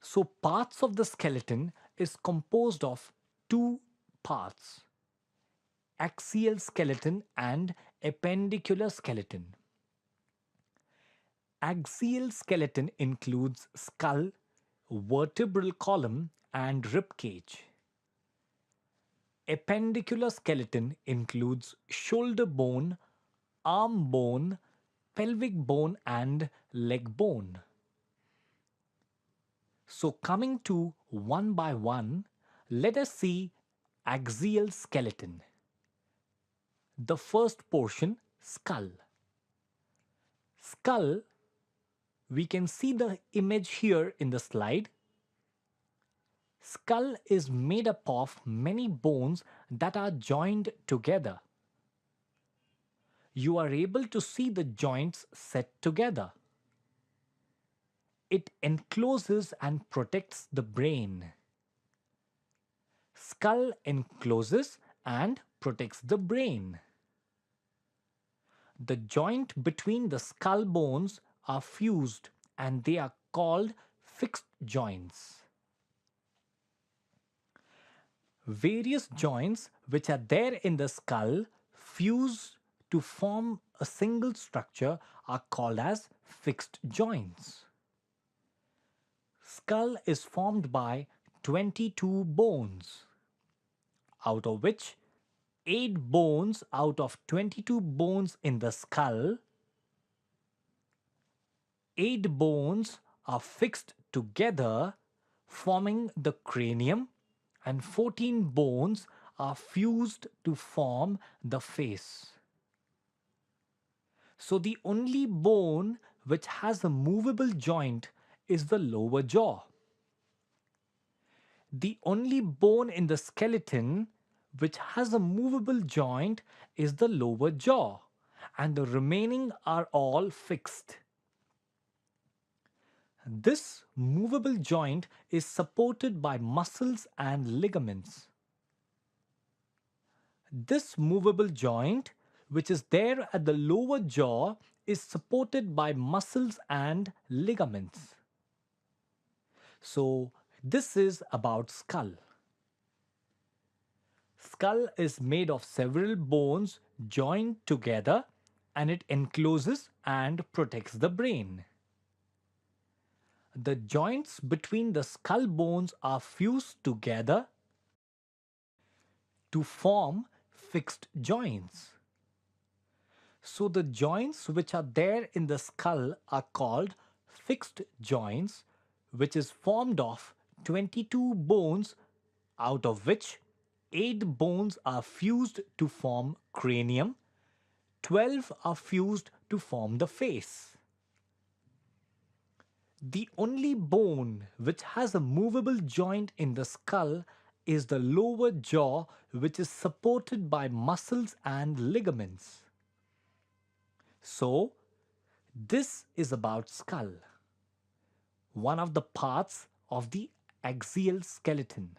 So parts of the skeleton is composed of two parts: axial skeleton and appendicular skeleton. Axial skeleton includes skull, vertebral column, and rib cage. Appendicular skeleton includes shoulder bone, arm bone, pelvic bone, and leg bone. So coming to one by one, let us see axial skeleton. The first portion, skull. Skull, we can see the image here in the slide. Skull is made up of many bones that are joined together. You are able to see the joints set together. It encloses and protects the brain. Skull encloses and protects the brain. The joint between the skull bones are fused and they are called fixed joints. Various joints which are there in the skull fuse to form a single structure are called as fixed joints. Skull is formed by 22 bones, out of which 8 bones out of 22 bones in the skull, 8 bones are fixed together forming the cranium, and 14 bones are fused to form the face. So the only bone which has a movable joint is the lower jaw. The only bone in the skeleton which has a movable joint is the lower jaw, and the remaining are all fixed. This movable joint is supported by muscles and ligaments. This movable joint, which is there at the lower jaw, is supported by muscles and ligaments. So, this is about skull. Skull is made of several bones joined together, and it encloses and protects the brain. The joints between the skull bones are fused together to form fixed joints. So the joints which are there in the skull are called fixed joints, which is formed of 22 bones, out of which 8 bones are fused to form cranium, 12 are fused to form the face. The only bone which has a movable joint in the skull is the lower jaw, which is supported by muscles and ligaments. So, this is about skull, one of the parts of the axial skeleton.